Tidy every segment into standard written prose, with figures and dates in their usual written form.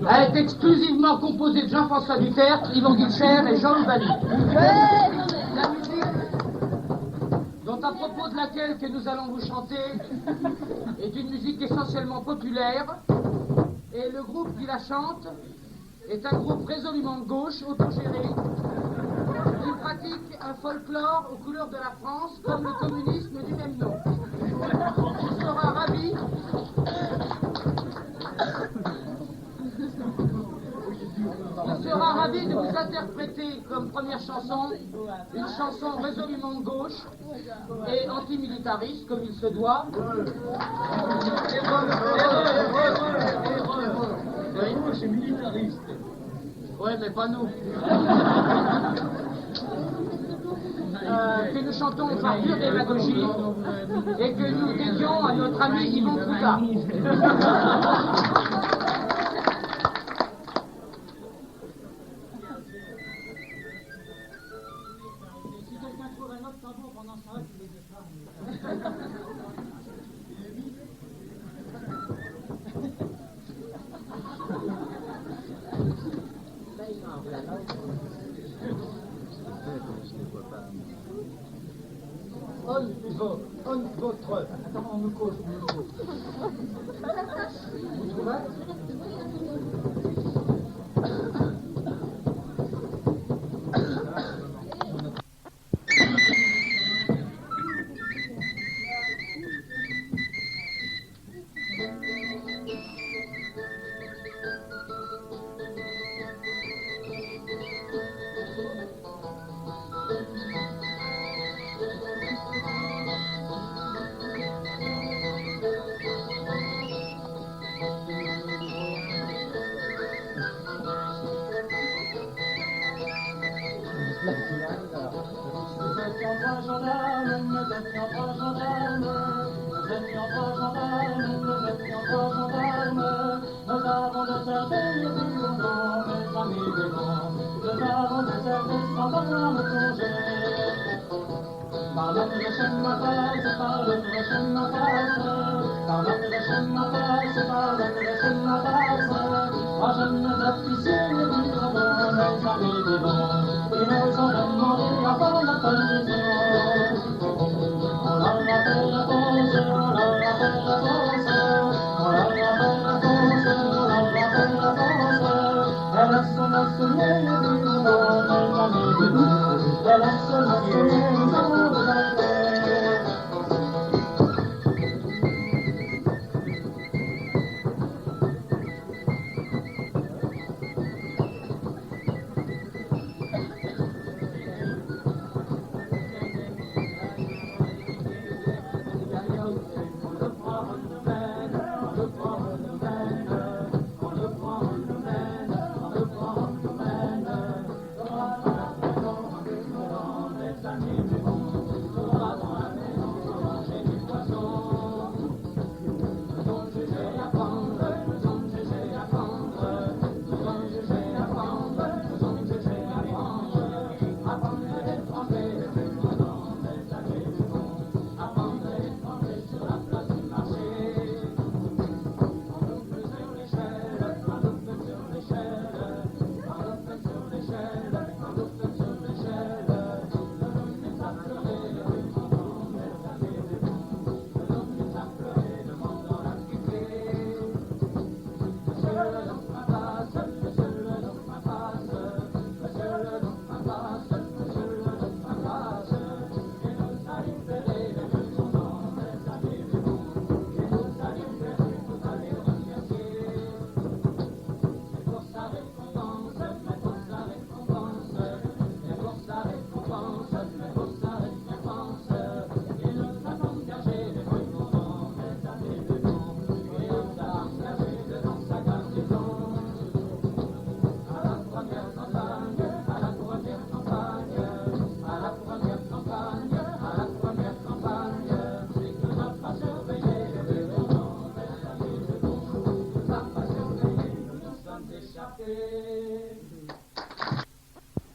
a été exclusivement composée de Jean-François Dutertre, Yvan Guilcher et Jean Louvaly. La musique dont à propos de laquelle que nous allons vous chanter est une musique essentiellement populaire, et le groupe qui la chante est un groupe résolument de gauche, autogéré, qui pratique un folklore aux couleurs de la France, comme le communisme du même nom. Il sera ravi de vous interpréter comme première chanson une chanson résolument de gauche et antimilitariste, comme il se doit. C'est militariste. Ouais, mais pas nous. Que nous chantons par pure démagogie et que nous dédions à notre ami Yvon Couta. Si quelqu'un trouve un autre tambour pendant ce temps-là, tu les déclares. Votre. Attends, on me cause, Vous trouvez?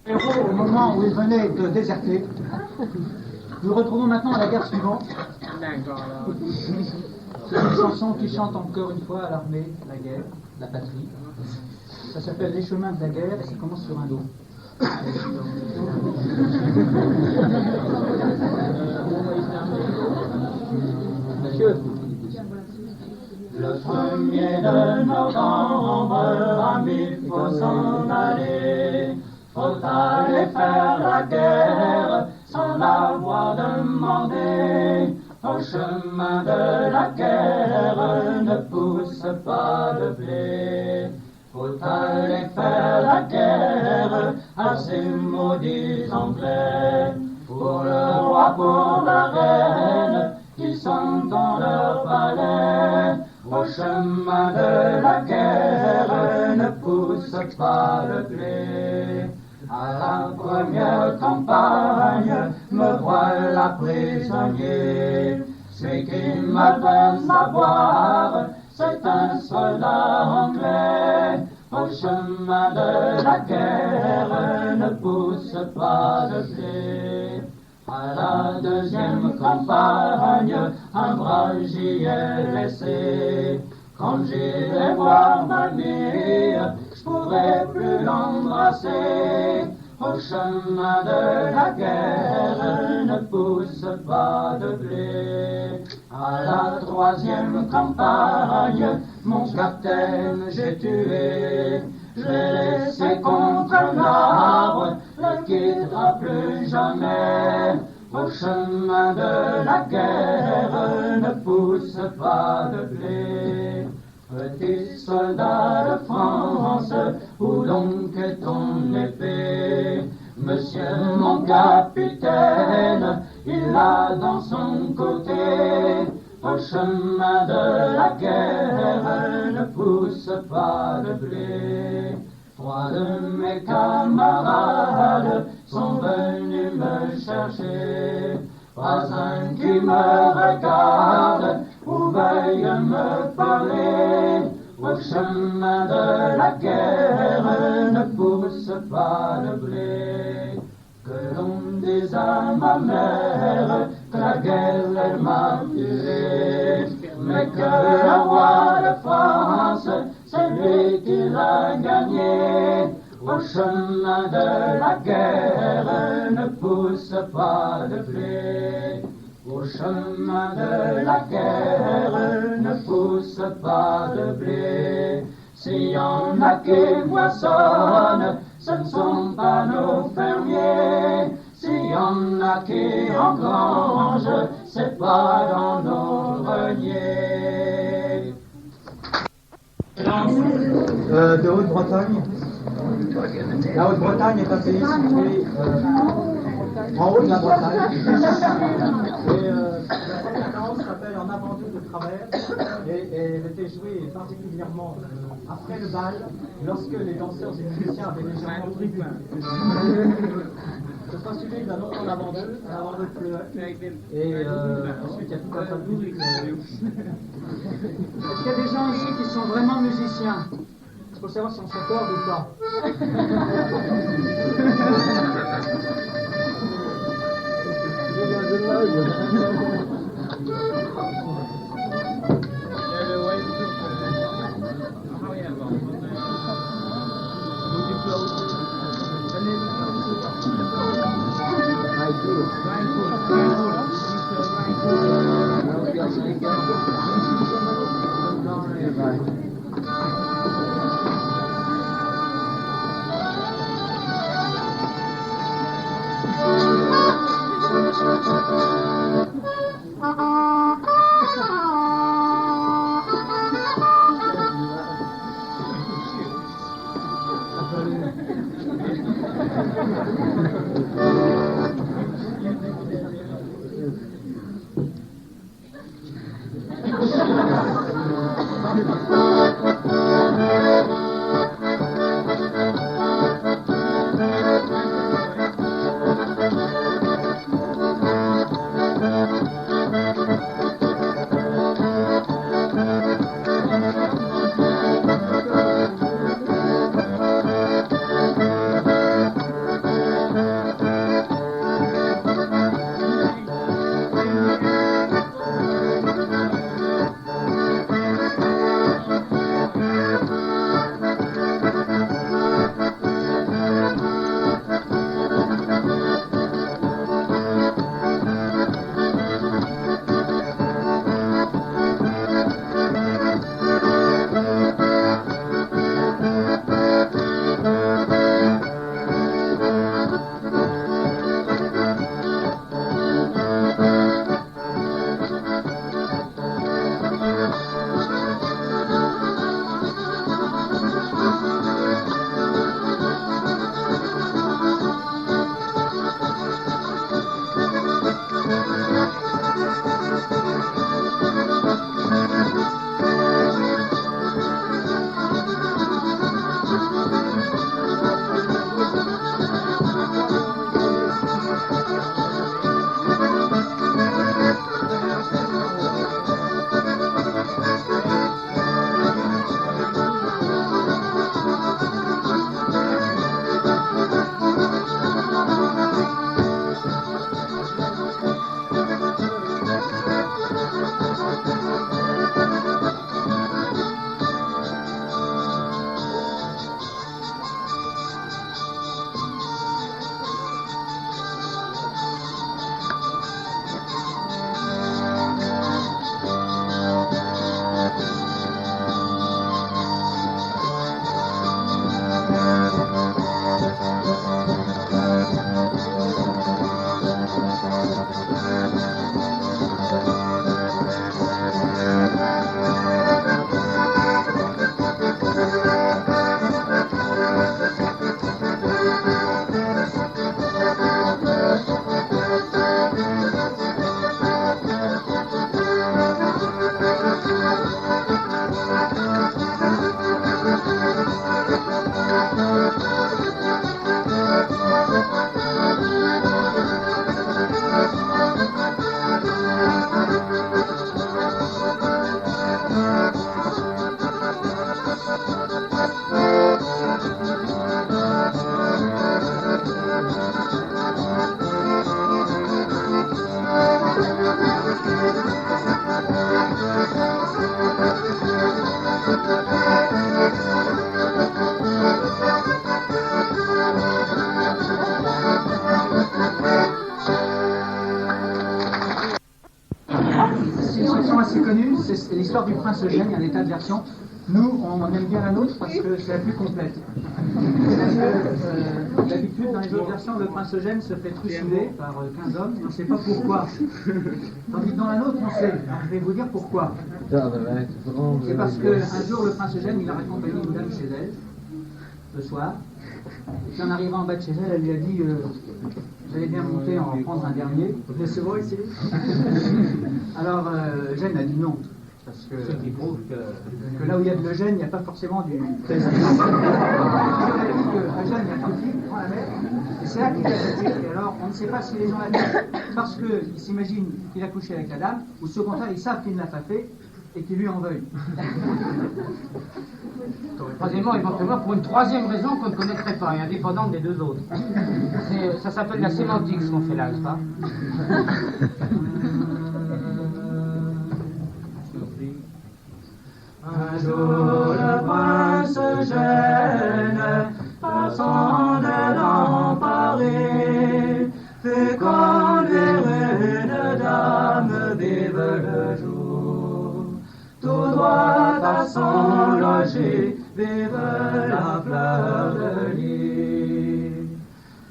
Au moment où il venait de déserter, nous le retrouvons maintenant à la guerre suivante. C'est une chanson qui chante encore une fois à l'armée, la guerre, la patrie. Ça s'appelle Les chemins de la guerre et ça commence sur un do. Monsieur. Le 1er de novembre, amis, faut s'en aller. Faut aller faire la guerre sans l'avoir demandé. Au chemin de la guerre ne pousse pas de blé. Faut aller faire la guerre à ces maudits Anglais. Pour le roi, pour la reine, ils sont dans leur palais. Au chemin de la guerre ne pousse pas le blé. À la première campagne, me voilà prisonnier. Celui qui m'a fait savoir, c'est un soldat anglais. Au chemin de la guerre ne pousse pas de blé. À la deuxième campagne, un bras j'y ai laissé. Quand j'irai voir ma mie, je pourrai plus l'embrasser. Au chemin de la guerre ne pousse pas de blé. À la troisième campagne, mon capitaine j'ai tué. Je l'ai laissé contre un arbre, ne quittera plus jamais. Au chemin de la guerre ne pousse pas de blé. Petit soldat de France, où donc est ton épée? Monsieur mon capitaine, il l'a dans son côté. Au chemin de la guerre ne pousse pas de blé. Trois de mes camarades sont venus me chercher. Pas un qui me regarde ou veuille me parler. Au chemin de la guerre ne pousse pas de blé. Que l'on dise à ma mère que la guerre elle m'a tué, mais que le roi de France c'est lui qui l'a gagné. Au chemin de la guerre ne pousse pas de blé. Au chemin de la guerre ne pousse pas de blé. S'il y en a qui moissonnent, ce ne sont pas nos fermiers. S'il y en a qui engrangent, c'est pas dans nos greniers. De Haute-Bretagne. La Haute-Bretagne est un pays situé en haut de la Bretagne. Et la séquence s'appelle En avant de travers. Et elle était jouée particulièrement après le bal, lorsque les danseurs et les musiciens avaient légèrement pris du Ce sera suivi d'un autre en avant d'eux pleurait. Et ensuite il y a tout un tas de musique. Est-ce qu'il y a des gens ici qui sont vraiment musiciens? Il faut savoir si on s'accorde ou pas. C'est une chanson assez connue, c'est l'histoire du prince Eugène, il y a un état de version. Nous, on aime bien la nôtre parce que c'est la plus complète. D'habitude, dans les autres versions, le prince Eugène se fait trucider par 15 hommes, et on ne sait pas pourquoi. Tandis que dans la nôtre, on sait. Alors, je vais vous dire pourquoi. C'est parce qu'un jour, le prince Eugène, il a raccompagné une dame chez elle, le soir. Et puis en arrivant en bas de chez elle, elle lui a dit vous allez bien monter en prendre un dernier. C'est vrai ici. Alors Eugène a dit non. Parce que, ce qui prouve que là où il y a de l'Eugène, il n'y a pas forcément du plaisir. Eugène, il y a un fille, il prend la mer, et c'est là qu'il a jeté. Et alors, on ne sait pas si les gens la disent parce qu'ils s'imaginent qu'il a couché avec la dame, ou ce contraire, ils savent qu'il ne l'a pas fait, et qu'ils lui en veuillent. Troisièmement, éventuellement, pour une troisième raison qu'on ne connaîtrait pas, et indépendante des deux autres. Ça s'appelle la sémantique, ce qu'on fait là, n'est-ce pas? Un jour le prince Eugène, passant dans Paris, fait conduire une dame vive le jour. Tout droit à son logis, vive la fleur de lys.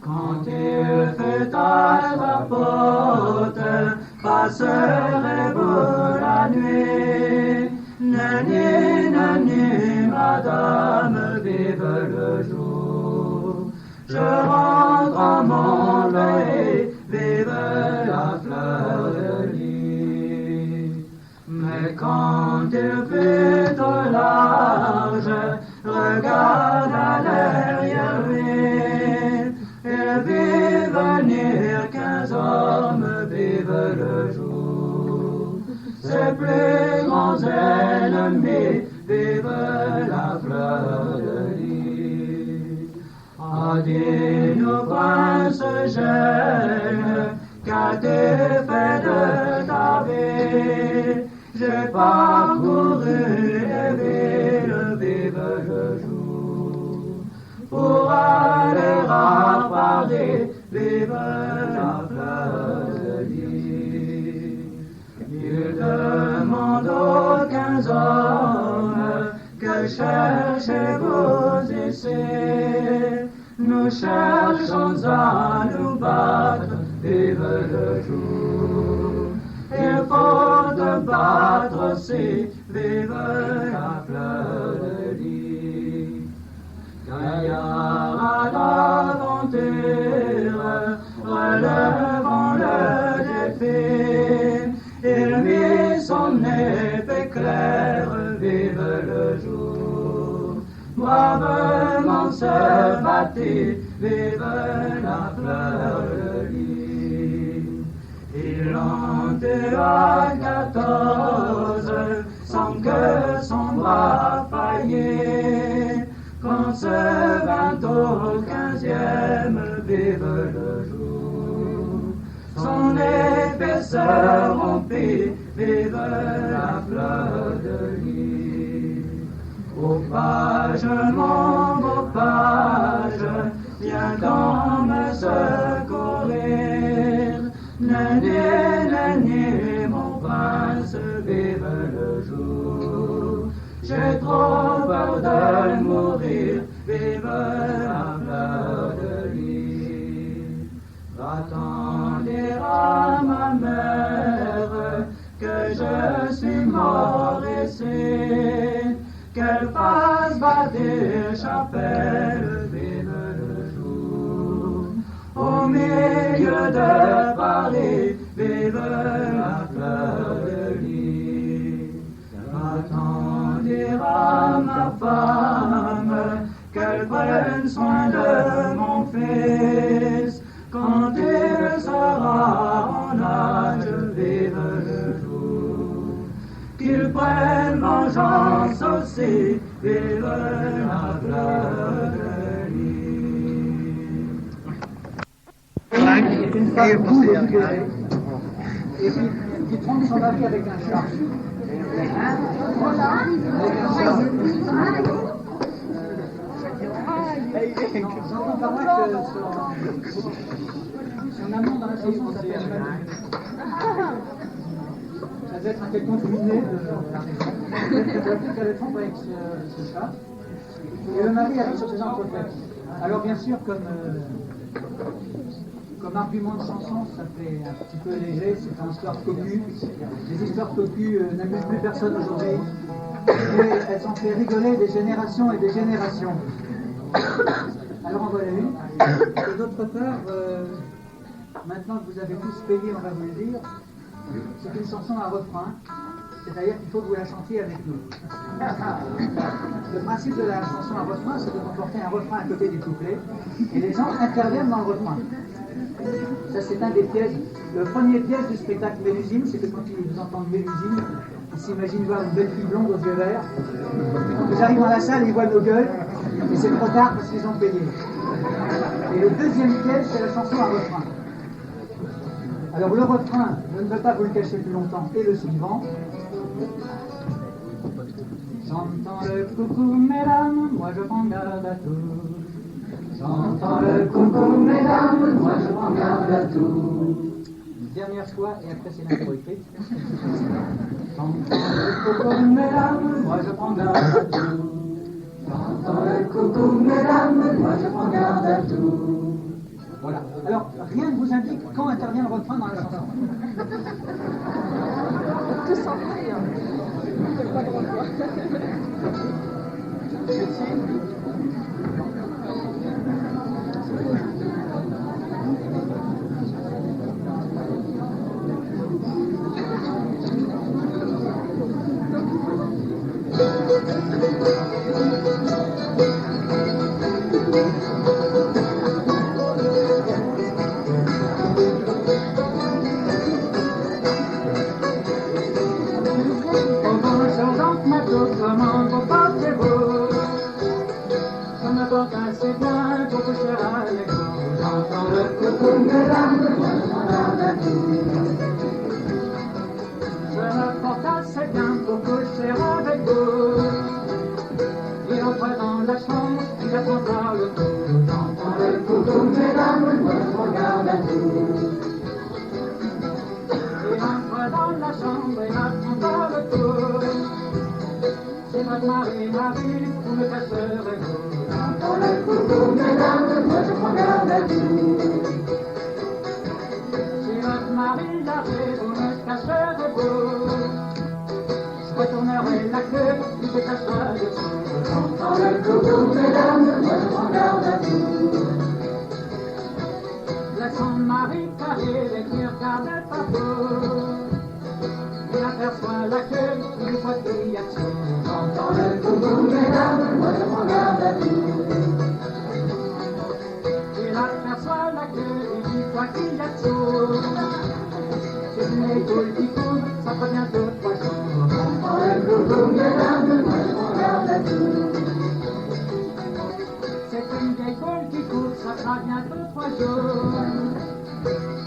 Quand il fait à sa porte, passerez-vous la nuit? Nani, nani, madame, vive le jour. Je rentre à mon pays, vive la fleur de lys. Mais quand il fut au large, regarde à derrière lui. Il vit venir 15 hommes, vive le jour. Ses plus grands ennemis, vive la fleur de lys. Ah, dis-nous, prince Eugène, qu'as-tu fait de ta vie? J'ai parcouru les villes, vive le jour. Pour aller à Paris, vive la fleur de lys. Il demande aux 15 hommes, que cherchez-vous ici? Nous cherchons à nous battre, vive le jour. Il faut te battre aussi, vive la fleur de lys. Gaillard à l'aventure, relevant le défi, il mit son épée claire, vive le jour. Bravement se battit, vive la fleur de lys. Il en tua 14, sans que son bras faillît. Quand se vint au 15e, vive le jour. Son épée se rompit, vive la fleur de lys. Ô page, mon beau page, viens donc me secourir. Nani, nani, mon prince, vive le jour. J'ai trop peur de mourir, vive la fleur de lys. Va-t'en dire à ma mère que je suis mort ici, qu'elle fasse bâtir chapelle, vive le jour. Au milieu de Paris, vive la fleur de lys. Va-t'en dire à ma femme qu'elle prenne soin de mon fils. Quand il sera en âge, vive le jour. Qu'il prenne vengeance aussi, vive notre Une femme boue et libérée, et qui trompe son mari avec un chat. J'entends par là que son amant dans la chanson s'appelle Manu. Ça devait être un quelconque miné de la région. Peut-être qu'elle trompe avec ce chat. Et le mari arrive sur ses entrefaites. Alors bien sûr, comme argument de chanson, ça fait un petit peu léger, c'est une histoire cocu. Les histoires cocu n'amusent plus personne aujourd'hui. Mais elles ont fait rigoler des générations et des générations. Alors en voilà une. Et d'autre part, maintenant que vous avez tous payé, on va vous le dire, c'est une chanson à refrain. C'est-à-dire qu'il faut que vous la chantiez avec nous. Le principe de la chanson à refrain, c'est de comporter un refrain à côté du couplet, et les gens interviennent dans le refrain. Ça, c'est un des pièges. Le premier piège du spectacle Mélusine, c'est que quand ils entendent Mélusine, ils s'imaginent voir une belle fille blonde aux yeux verts. Ils arrivent dans la salle, ils voient nos gueules, et c'est trop tard parce qu'ils ont payé. Et le deuxième piège, c'est la chanson à refrain. Alors le refrain, je ne veux pas vous le cacher plus longtemps, est le suivant. J'entends le coucou mesdames, moi je prends garde à tout. J'entends le coucou mesdames, moi je prends garde à tout. Une dernière fois, et après c'est l'intro écrite. J'entends le coucou mesdames, moi je prends garde à tout. J'entends le coucou mesdames, moi je prends garde à tout. Voilà. Alors, rien ne vous indique quand intervient le refrain dans la chanson. Tout s'en fait, hein. Pas de refrain. Comment vous portez-vous? Ça me porte assez bien pour coucher avec vous. J'entends le coucou mesdames, moi je m'en garde à tout. Je me porte assez bien pour coucher avec vous. Il entre dans la chambre, il apprend par le cou. J'entends le coucou mesdames, moi je m'en garde à tout. Il entre dans la chambre, il apprend par le cou. C'est votre mari, vous me cacherez-vous. J'entends le coucou mesdames, moi je prends garde à tout. Si votre mari arrive, vous me cacherez-vous. Je retournerai la queue, il se cachera dessous. J'entends le coucou mesdames, moi je prends garde à tout. Laisse son mari arrive et qui regarde partout. Il aperçoit la queue, une fois qu'il y a tout. J'entends le coucou mesdames, moi je prends garde à tout. Il aperçoit la queue, une fois qu'il y a tout. C'est une étoile qui coule, ça fera bientôt 3 jours. J'entends le coucou mesdames, moi je prends garde à tout. C'est une étoile qui coule, ça fera bientôt 3 jours.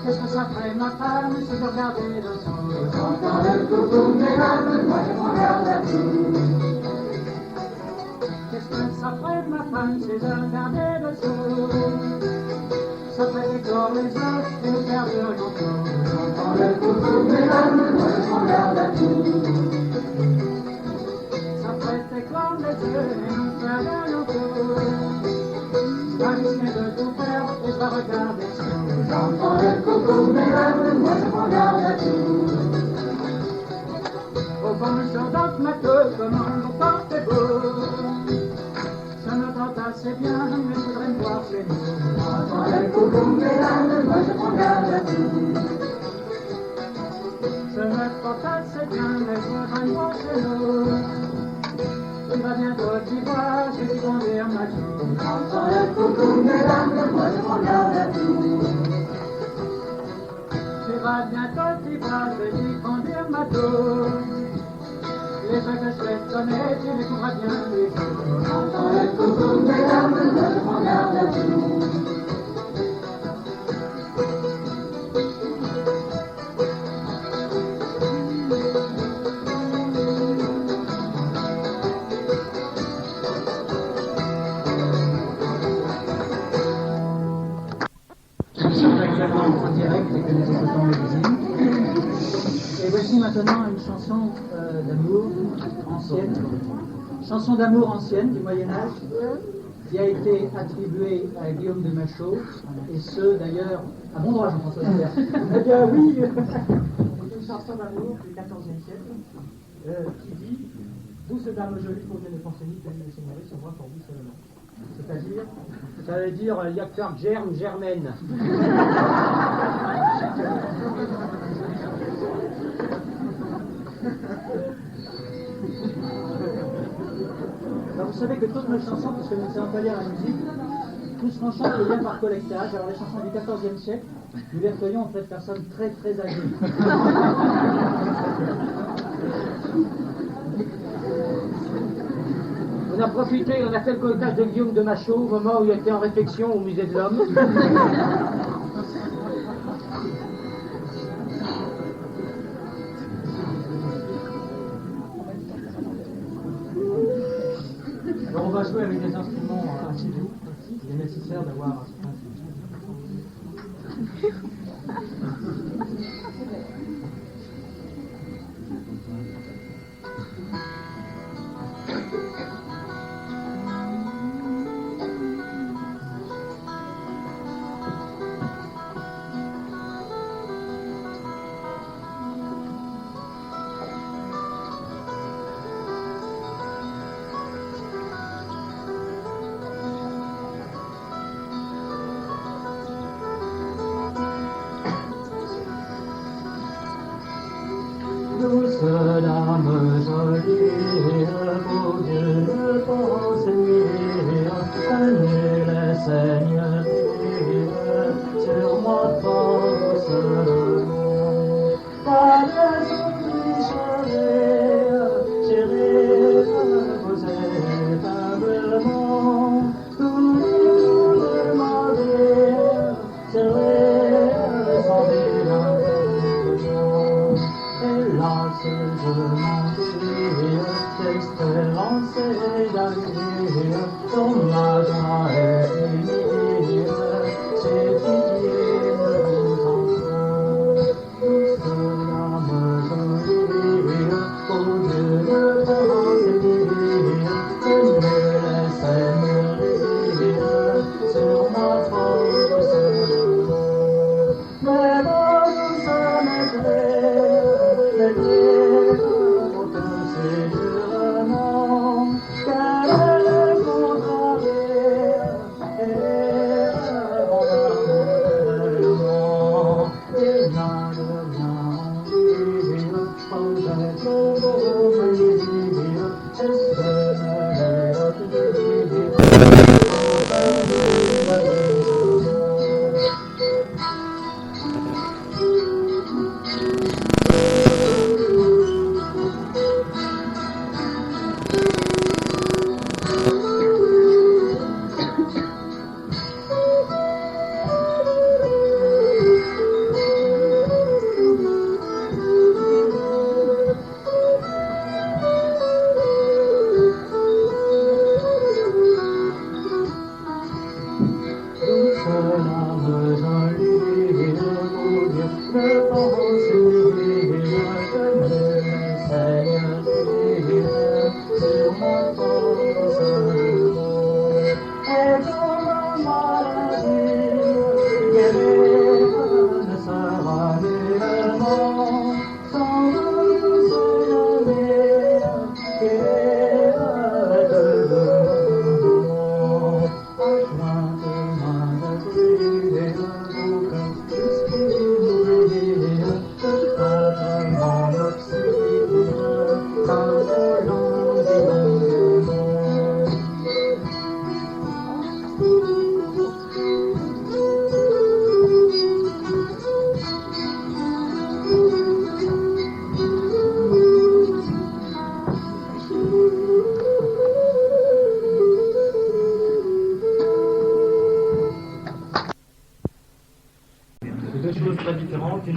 Qu'est-ce que ça ferait ma femme si je regardais dessous? J'entends le coucou mesdames, moi je prends garde à tout. Qu'est-ce que ça ferait ma femme si je regardais dessous? Ça ferait éclore les yeux et nous perdrions tout. J'entends le coucou mesdames, moi je prends garde à tout. Ça ferait éclore les yeux et nous perdrions tout. Je vais risquer de tout perdre et je vais regarder dessous. J'entends le coucou mesdames, moi je prends garde à tout. Au fond sur notre matos, comment vous portez-vous? Ça me tente assez bien, mais je voudrais me voir chez nous. J'entends le coucou mesdames, moi je prends garde à tout. Ça me porte assez bien, mais je voudrais me voir chez nous. Tu vas bientôt t'y voir, je vais t'y conduire ma joue. J'entends le coucou mesdames, moi je prends garde à tout. Tu vas bientôt t'y voir, je vais t'y conduire ma joue. Les fêtes chouettes sonnaient, tu les trouveras bien les jours. Entendez le coucou, mesdames, ne prends garde à vous. En direct avec les écoutants magazine. Et voici maintenant une chanson d'amour ancienne, chanson d'amour ancienne du Moyen-Âge, qui a été attribuée à Guillaume de Machaut, et ce d'ailleurs, à bon droit Jean-François Pierre. Eh bien oui, c'est une chanson d'amour du XIVe siècle, qui dit « Douce dame jolie, pour Dieu ne pensez ni que les seigneuries sont pour vous seulement ». C'est-à-dire, ça veut dire il y a que faire germe, germaine. Alors vous savez que toutes nos chansons, parce que nous ne savons pas lire la musique, tous nos chants les liens par collectage. Alors les chansons du XIVe siècle, nous les recueillons en fait de personnes très très âgées. On a profité, on a fait le collectage de Guillaume de Machaut au moment où il était en réflexion au musée de l'Homme. Alors on va jouer avec des instruments assez doux. Il est nécessaire d'avoir un certain Douce dame jolie, beau Dieu ne pense nuire, nul seigneurie sur moi seulement. Pas de soucis chérie, reposez humblement, tout nous demander, serait sans dédain. Hélas, je m'en dis, d'espérance et d'avenir, ton ma joie est finie, c'est pitié ne vous entend. Douce âme jolie, pour Dieu ne pense dire, que me laisse mourir sur ma pauvre seulement. Mais vos douces maîtresses,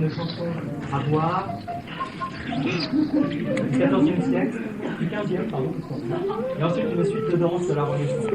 une chanson à boire du XIVe siècle, du XVe, pardon, et ensuite une suite de danse de la Renaissance.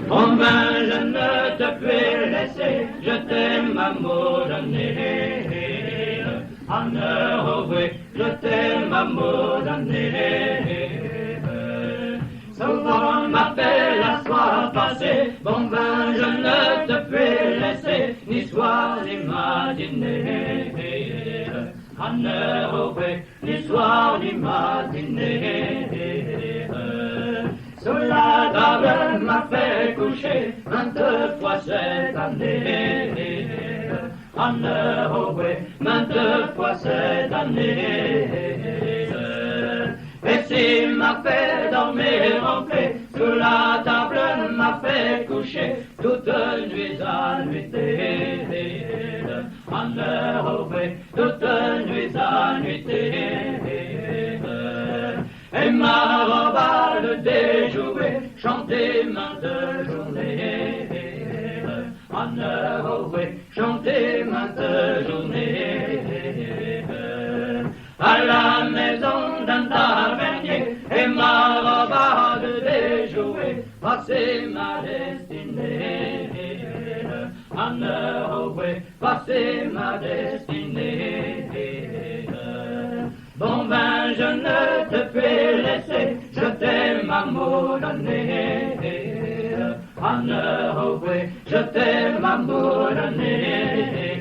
Bon ben, je ne te puis laisser, je t'aime amour donné. En heure, oui, je t'aime amour donné. Souvent on m'appelle la soir passée, bon ben, je ne te puis laisser, ni soir ni matinée. En heure, oui, ni soir ni matinée. Sous la table m'a fait coucher 22 fois cette année. En heure, oui, 22 fois cette année. Et s'il m'a fait dormir en paix, sous la table m'a fait coucher toute nuit à nuitée. En heure, oui, toute nuit à nuitée. Et ma robe déjouée, chanter maintes journées. En heure, oui, chanter maintes journées. À la maison d'un tavernier, et ma robe déjouée, passer ma destinée. En heure, oui, passer ma destinée. Bon ben, je ne te puis laisser, je t'aime amour donné. En heure, oui, je t'aime amour donné.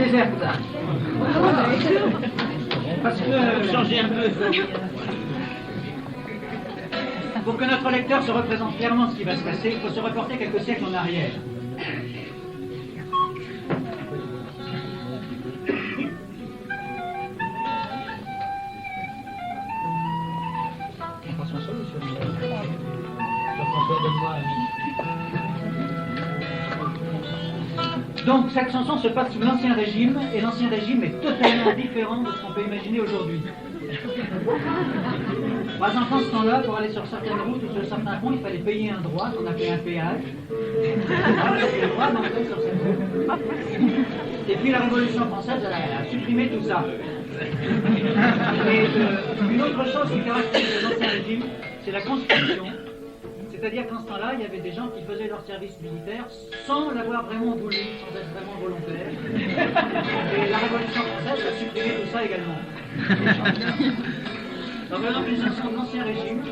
déserte. Parce que changer un peu. Pour que notre lecteur se représente clairement ce qui va se passer, il faut se reporter quelques siècles en arrière. Donc cette chanson se passe sous l'Ancien Régime, et l'Ancien Régime est totalement différent de ce qu'on peut imaginer aujourd'hui. Par exemple, en ce temps-là, pour aller sur certaines routes ou sur certains ponts, il fallait payer un droit qu'on appelait un péage. On avait le droit d'entrer sur cette route. Et puis la Révolution française, elle a supprimé tout ça. Et une autre chose qui caractérise l'Ancien Régime, c'est la Constitution. C'est-à-dire qu'en ce temps-là, il y avait des gens qui faisaient leur service militaire sans l'avoir vraiment voulu, sans être vraiment volontaires. Et la Révolution française a supprimé tout ça également. Donc, par exemple, une chanson de l'Ancien Régime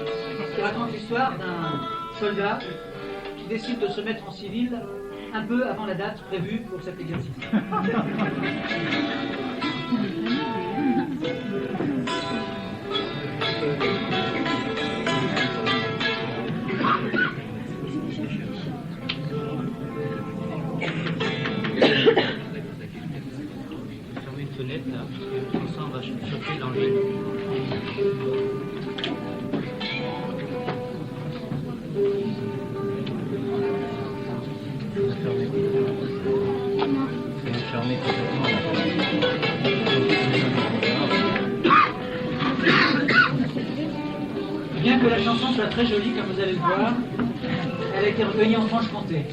qui raconte l'histoire d'un soldat qui décide de se mettre en civil un peu avant la date prévue pour cet exercice. Fermer une fenêtre là, parce que ça on va choper dans le. Fermer complètement Bien que la chanson soit très jolie, comme vous allez le voir, elle a été recueillie en Franche-Comté.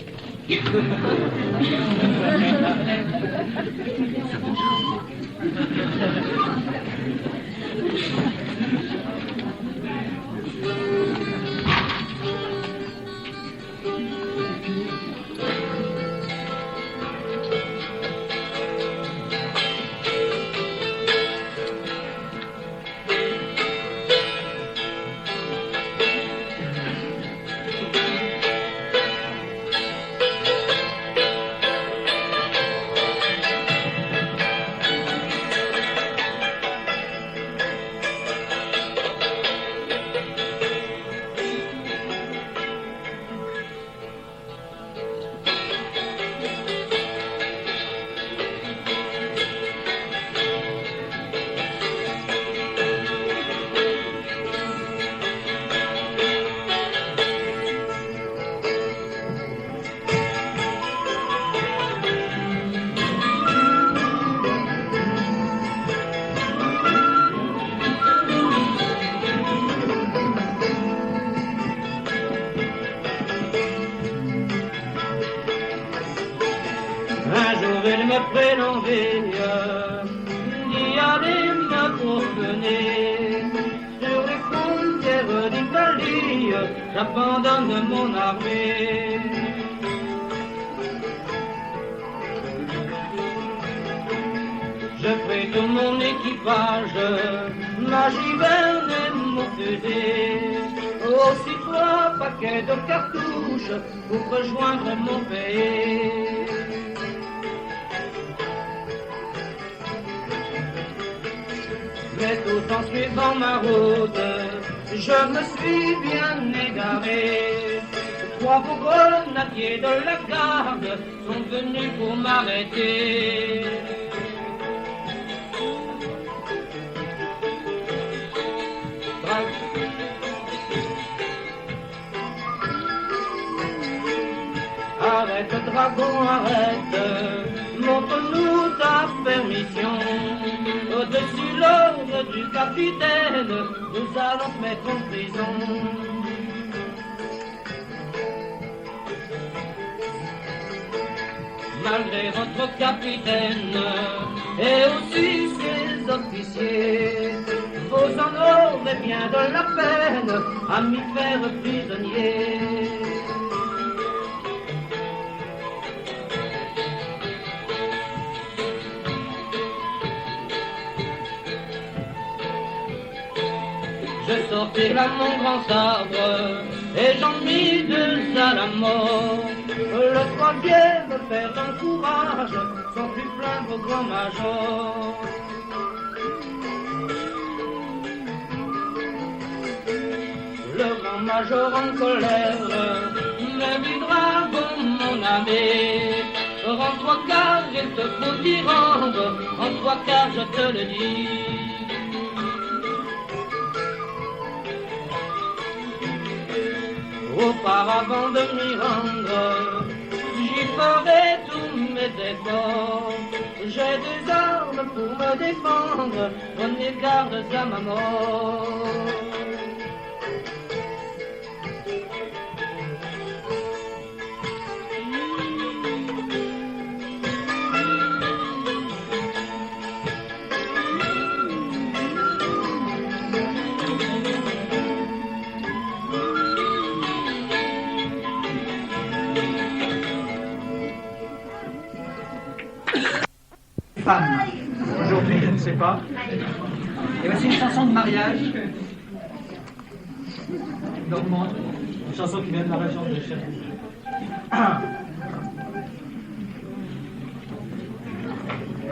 Un jour il me prit l'envie d'y aller me promener sur les frontières d'Italie. J'abandonne mon armée. Je pris tout mon équipage, ma giverne et mon fusil, aussi 3 paquets de cartouches pour rejoindre mon pays. Mais tout en suivant ma route, je me suis bien égaré. 3 beaux grenadiers de la garde sont venus pour m'arrêter. Arrête, dragon, arrête, montre-nous ta permission. Au-dessus l'ordre du capitaine, nous allons te mettre en prison. Malgré votre capitaine et aussi ses officiers, vous en aurez bien de la peine à m'y faire prisonnier. Je sortis là mon grand sabre et j'en mis 2 à la mort. Le 3e perd un courage sont plus pleins vos grands majors. Le grand major en colère me dit bravo mon ami, en 3 quarts il te faut t'y rendre, en 3 quarts je te le dis. Auparavant de m'y rendre, j'y ferai tous mes efforts. J'ai des armes pour me défendre, prenez garde à ma mort. Femme. Aujourd'hui, je ne sais pas. Et voici une chanson de mariage. Normande. Une chanson qui vient de la région de Cherbourg.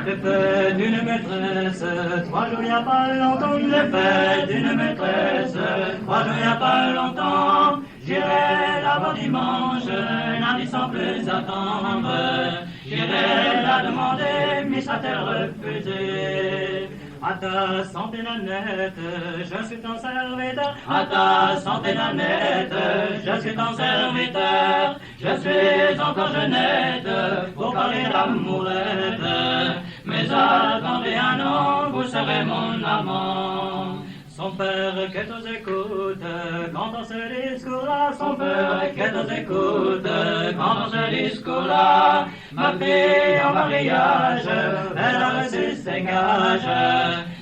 J'ai fait d'une maîtresse, 3 jours il n'y a pas longtemps. J'ai fait d'une maîtresse, 3 jours il n'y a pas longtemps. J'irai la voir dimanche, lundi sans plus attendre. J'irai la demander, mais sera-t-elle refusée? À ta santé Nanette, je suis ton serviteur. À ta santé Nanette, je suis ton serviteur. Je suis encore jeunette pour parler d'amourette. Mais attendez un an, vous serez mon amant. Son père qu'est aux écoutes quand on se discours-là. Son père qu'est aux écoutes quand on se discours-là. Ma fille en mariage, elle a reçu ses gages.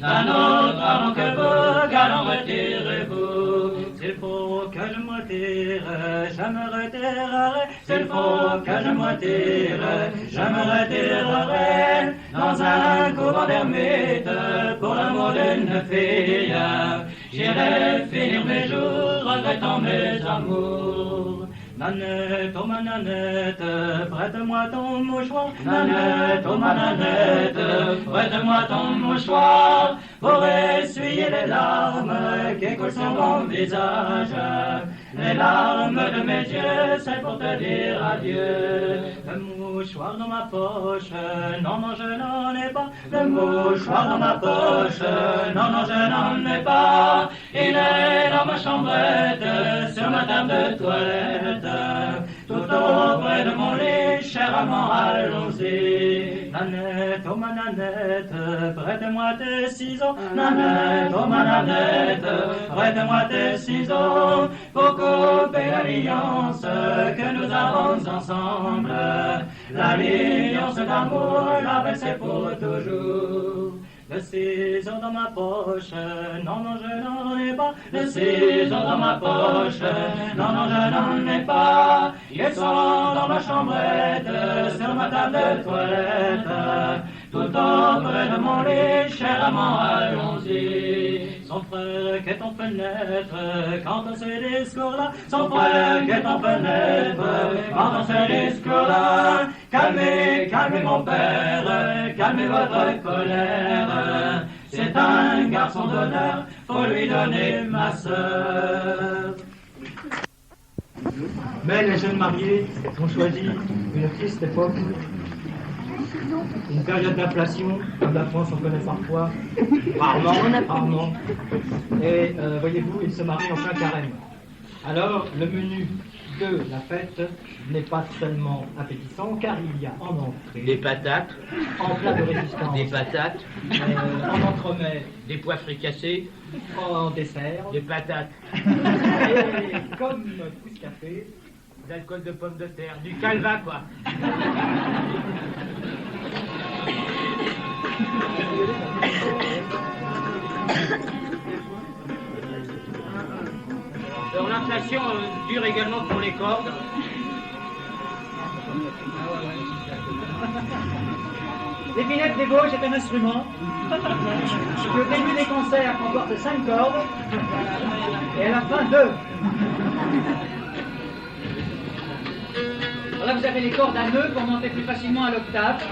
D'un autre avant que vous, galant retirez-vous. S'il faut que je me retire, je me retirerai. S'il faut que je me retire, je me retirerai. Dans un couvent d'ermite, pour l'amour d'une fille. J'irai finir mes jours, regrettant mes amours. Nanette, oh ma Nanette, prête-moi ton mouchoir. Nanette, oh ma Nanette, prête-moi ton mouchoir. Pour essuyer les larmes qui coulent sur mon visage. Les larmes de mes yeux, c'est pour te dire adieu. Le mouchoir dans ma poche, non, non, je n'en ai pas. Le mouchoir dans ma poche, non, non, je n'en ai pas. Il est dans ma chambrette, sur ma table de toilette. Tout auprès de mon lit, cher amant, allons-y. Nanette, oh ma Nanette, prête-moi tes ciseaux. Nanette, oh ma Nanette, prête-moi tes ciseaux. Pour couper l'alliance que nous avons ensemble. L'alliance d'amour, la belle c'est pour toujours. Le ciseau dans ma poche, non, non, je n'en ai pas. Le ciseau dans ma poche, non, non, je n'en ai pas. Ils sont dans ma chambrette, sur ma table de toilette. Tout auprès de mon lit, cher amant, allons-y. Son frère qui est en fenêtre, quand on se discours-là. Son frère qui est en fenêtre, quand on se discours-là. Calmez, calmez mon père, calmez votre colère. C'est un garçon d'honneur, faut lui donner ma sœur. Mais les jeunes mariés ont choisi une triste époque, une période d'inflation, comme la France en connaît parfois, rarement. Et voyez-vous, ils se marient en plein carême. Alors, le menu de la fête n'est pas seulement appétissant, car il y a en entrée Des patates, en plat de résistance, des patates, en entremets, des pois fricassés, en dessert, des patates, et comme pousse café, de l'alcool de pommes de terre, du calva quoi. Alors l'inflation dure également pour les cordes. L'épinette des gauches est un instrument qui au début des concerts comporte 5 cordes et à la fin 2. faudrait que vous avez les cordes à nœud pour monter plus facilement à l'octave.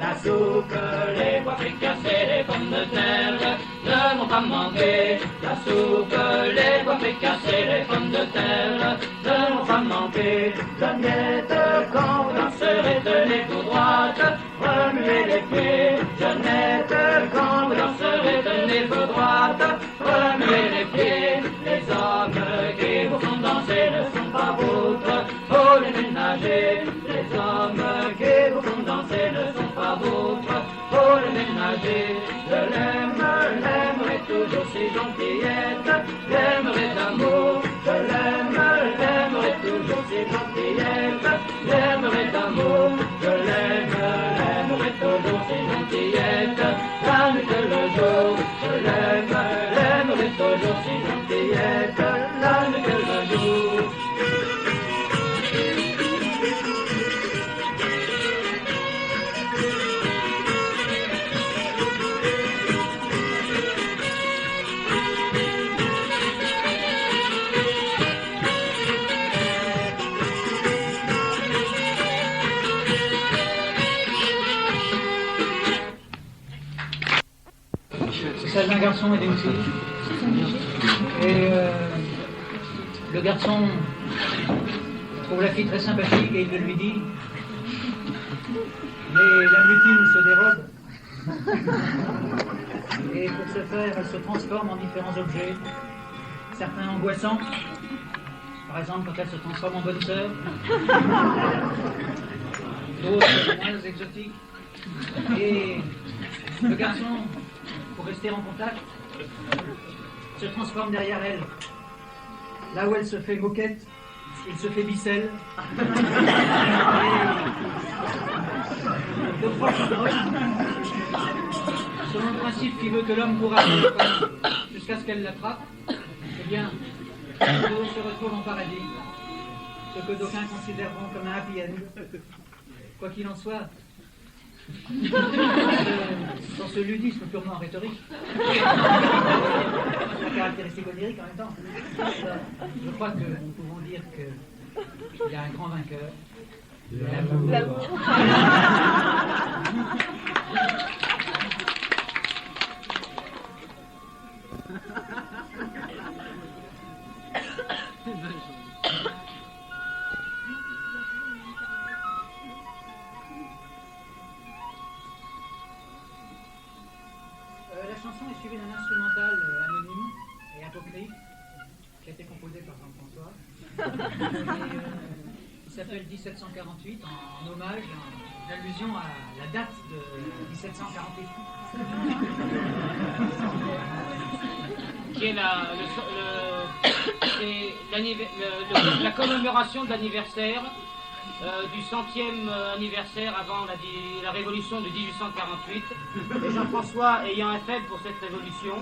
La soupe, les pois fricassés, les pommes de terre ne vont pas manquer. La soupe, les pois fricassés, les pommes de terre ne vont pas manquer. Jeannette, quand vous danserez, tenez-vous droite, remuez les pieds. Jeannette, quand vous danserez, tenez-vous droite, remuez les pieds. Les hommes qui vous font danser ne sont pas vôtres, faut les ménager. Les hommes qui vous font danser ne sont pas vôtres, faut les ménager. Je l'aime, l'aimerai toujours si gentillette, l'aimerai d'amour. Je l'aime, l'aimerai toujours si gentillette, l'aimerai d'amour. Je l'aime, l'aimerai toujours si gentillette, la nuit et le jour. Je l'aime, l'aimerai toujours si gentillette, la nuit et le jour. C'est celle d'un garçon et d'une fille. Et le garçon trouve la fille très sympathique et il le lui dit. Mais la mutine se dérobe. Et pour ce faire, elle se transforme en différents objets. Certains angoissants. Par exemple, quand elle se transforme en bonne sœur. D'autres moins exotiques. Et le garçon, pour rester en contact, se transforme derrière elle. Là où elle se fait moquette, il se fait bicelle. Et deux fois selon le principe qui veut que l'homme court après la femme jusqu'à ce qu'elle l'attrape, eh bien, les deux se retrouvent en paradis, ce que d'aucuns considéreront comme un happy end. Quoi qu'il en soit, dans ce ludisme purement rhétorique, la caractéristique onirique en même temps, je crois que nous pouvons dire qu'il y a un grand vainqueur. L'amour. La chanson est suivie d'un instrumental anonyme et apocryphe qui a été composé par Jean-François. Il s'appelle 1748 en hommage, en allusion à la date de 1748. Qui est la commémoration de l'anniversaire du 100e anniversaire avant la révolution de 1848. Et Jean-François ayant un faible pour cette révolution.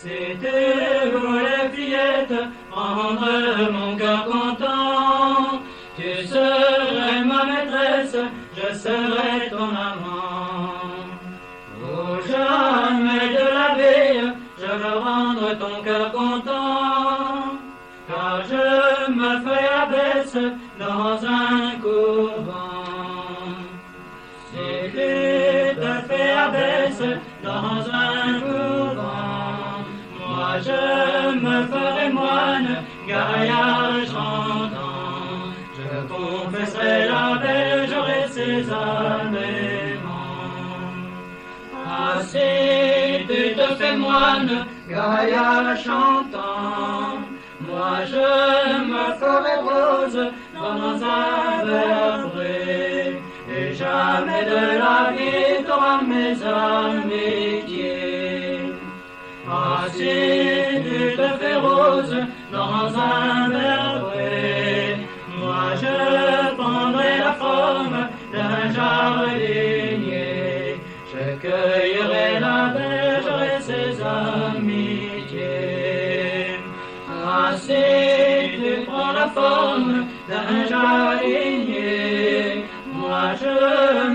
C'était vous les fillettes, rendre mon cœur content. Tu serais ma maîtresse, je serais ton amant. Au jamais de la veille, je veux rendre ton cœur content. Car je me fais abaisse dans un couvent. Si tu te fais abaisse dans un couvent, moi je me ferai moine, gaillard chantant. Je confesserai la belle, j'aurai ses agréments. Ah, si tu te fais moine, gaillard chantant, moi je me ferai rose dans un verre et jamais de la vie t'auras mes amitiés. Ah, si tu te fais rose dans un verre, moi je prendrai la forme d'un jardinier. Je cueillerai la belle, j'aurai ses amitiés. Ah, si tu prends la forme d'un jardinier, moi je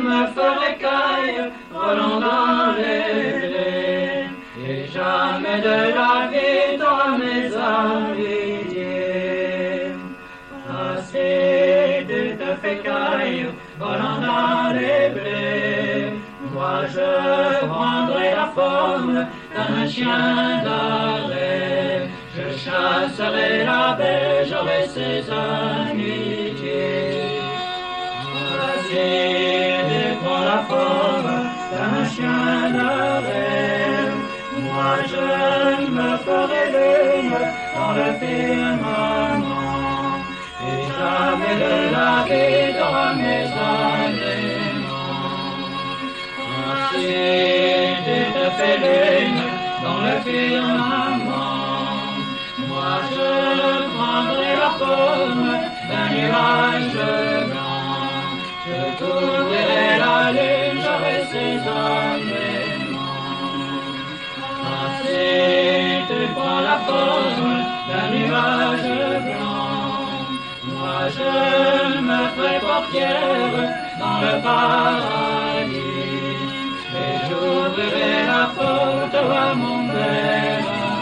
me ferai caille, volant dans les blés, et jamais de la vie t'auras mes amitiés. Ah, si tu te fais caille, volant dans les blés, moi je prendrai la forme d'un chien d'arrêt. Je chasserai la belle, j'aurai ses amitiés. Si tu prends la forme d'un chien d'arrêt, moi je me ferai lune dans le firmament, et jamais de la vie t'auras mes agréments. Si tu te fais lune dans le firmament, moi je prendrai la forme d'un nuage blanc. Je couvrirai la lune, j'aurai ses agréments. Si tu prends la forme d'un nuage blanc, moi je me ferai portière dans le paradis, et j'ouvrirai la porte à mon bel ami.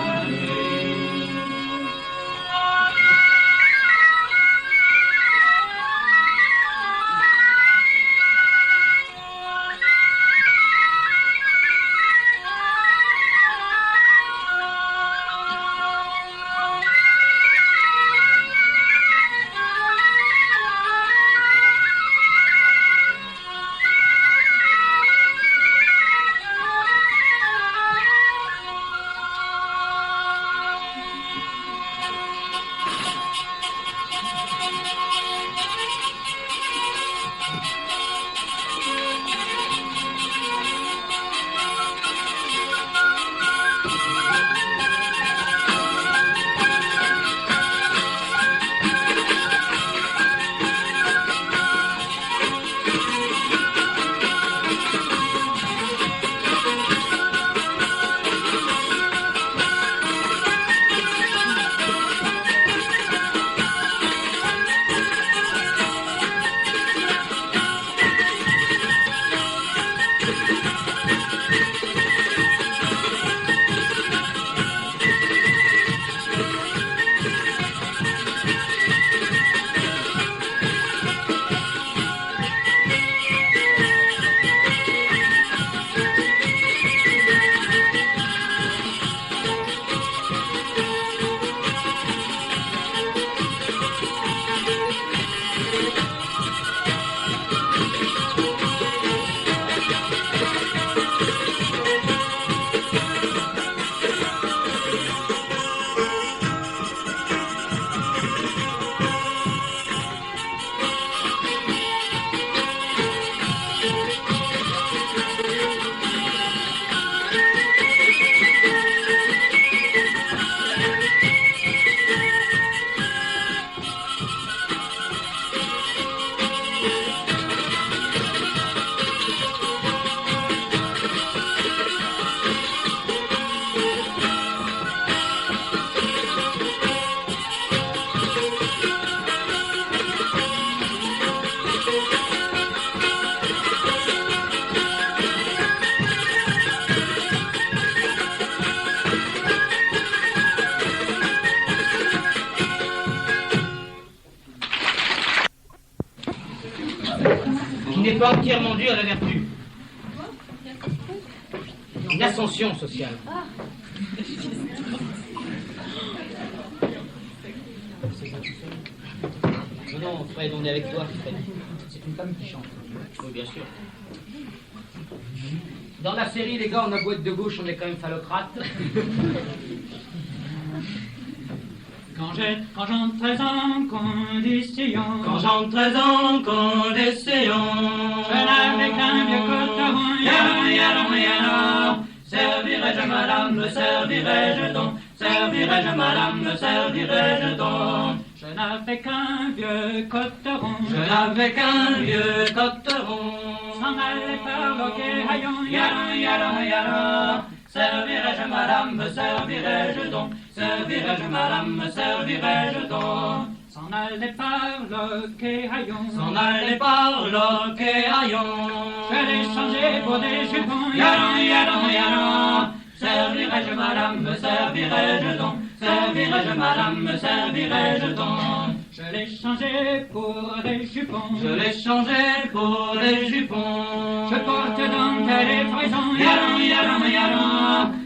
soit entièrement dû à la vertu. Une ascension sociale. Non, Fred, on est avec toi, Fred. C'est une femme qui chante. Oui, bien sûr. Dans la série, les gars, on a beau être de gauche, on est quand même phallocrate. Quand j'entrais en condition, Quand j'entrais en condition, je n'avais qu'un vieux coton, yalon, servirais-je madame, me servirais-je donc, servirais-je madame, me servirais-je donc. je n'avais qu'un vieux coton, Je n'avais qu'un vieux coteron, s'en allait par l'hockey, haillon, yalon, servirais-je madame, me servirais-je donc, servirais-je madame, me servirais-je donc. s'en allait par l'hockey, haillon, S'en allait par l'hockey haillon, je l'ai changé pour des jupons, yalon, servirais-je madame, me servirais-je donc, servirais-je madame, me servirais-je donc. je l'ai changé pour des jupons, Je l'ai changé pour des jupons, je porte dentelle et frison, yalon,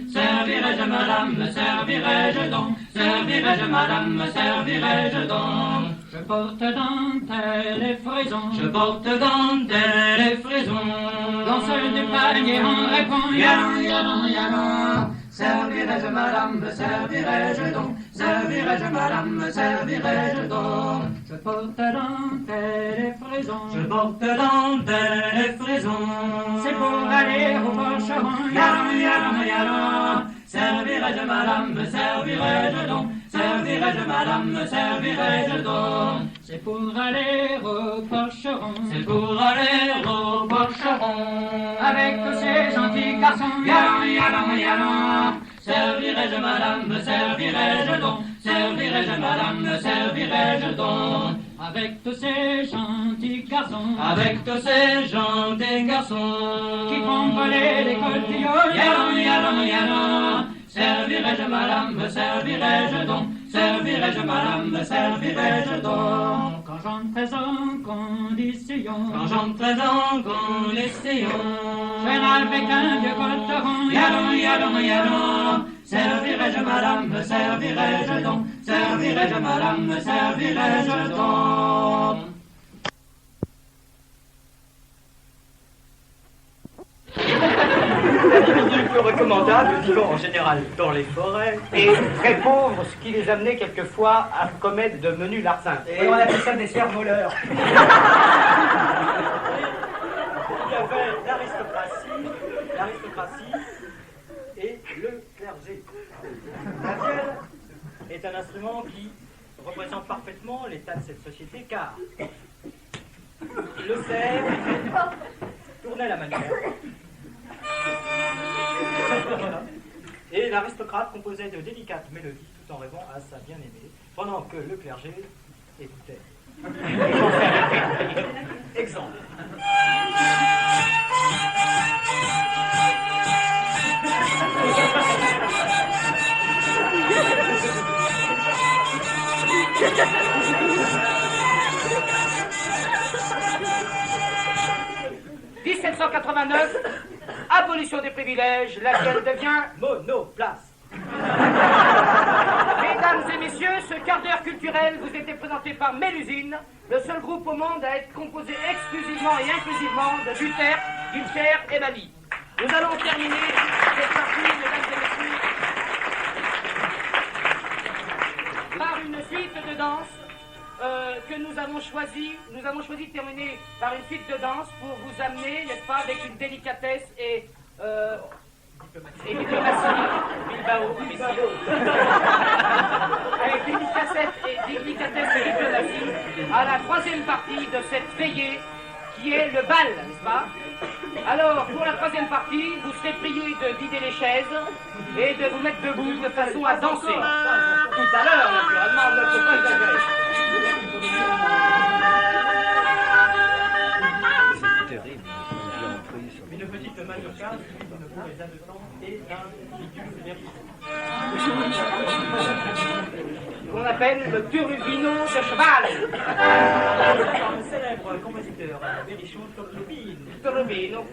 servirais-je madame, me servirais-je donc, servirais-je madame, me servirais-je donc. je porte dentelle et frison, Je porte dentelle et frison, dans celle du panier on répond, yalon, servirais-je madame, me servirais-je donc, servirais-je madame, me servirais-je donc. je porte dentelle et frison, Je porte dentelle et frison, c'est pour aller au porcheron, yalon, servirais-je madame, me servirais-je donc, servirais-je madame, me servirais-je donc. c'est pour aller au porcheron, C'est pour aller au porcheron, avec tous ces gentils garçons, yalon, servirais-je madame, me servirais-je donc, servirais-je madame, me servirais-je donc. avec tous ces gentils garçons, Avec tous ces gentils garçons, qui font voler les cotillons, yalon, servirais-je madame, me servirais-je donc, servirais-je madame, me servirais-je donc. quand j'entrais en condition, Quand j'entrais en condition, je n'avais qu'un vieux coton, yalon, servirais-je madame, me servirais-je donc, servirais-je madame, me servirais-je donc. Individus peu recommandables vivant en général dans les forêts et très pauvres, ce qui les amenait quelquefois à commettre de menus larcins. Et on appelle ça des cerfs-voleurs. Il y avait l'aristocratie et le clergé. La vielle est un instrument qui représente parfaitement l'état de cette société car le cerf tournait la manière. Et l'aristocrate composait de délicates mélodies tout en rêvant à sa bien-aimée, pendant que le clergé écoutait. Exemple. « 1789, abolition des privilèges, laquelle devient Monoplace. Mesdames et messieurs, ce quart d'heure culturel vous était présenté par Mélusine, le seul groupe au monde à être composé exclusivement et inclusivement de Buter, Gilcher et Bali. Nous allons terminer cette partie, mesdames et messieurs, par une suite de danse que nous avons choisi de terminer par une suite de danse pour vous amener, n'est-ce pas, avec une délicatesse et diplomatie, Bilbao, ici. Avec délicatesse et diplomatie, à la troisième partie de cette veillée qui est le bal, n'est-ce pas? Alors, pour la troisième partie, vous serez priés de vider les chaises et de vous mettre debout de façon à danser. Tout à l'heure, naturellement, ne faut pas exagérer. Une petite mazurka, suivie d'une bourre et d'un de temps et un bidule vérifié. qu'on appelle le Turubino de cheval. Un célèbre compositeur, Berrichon Turubino. Turubino.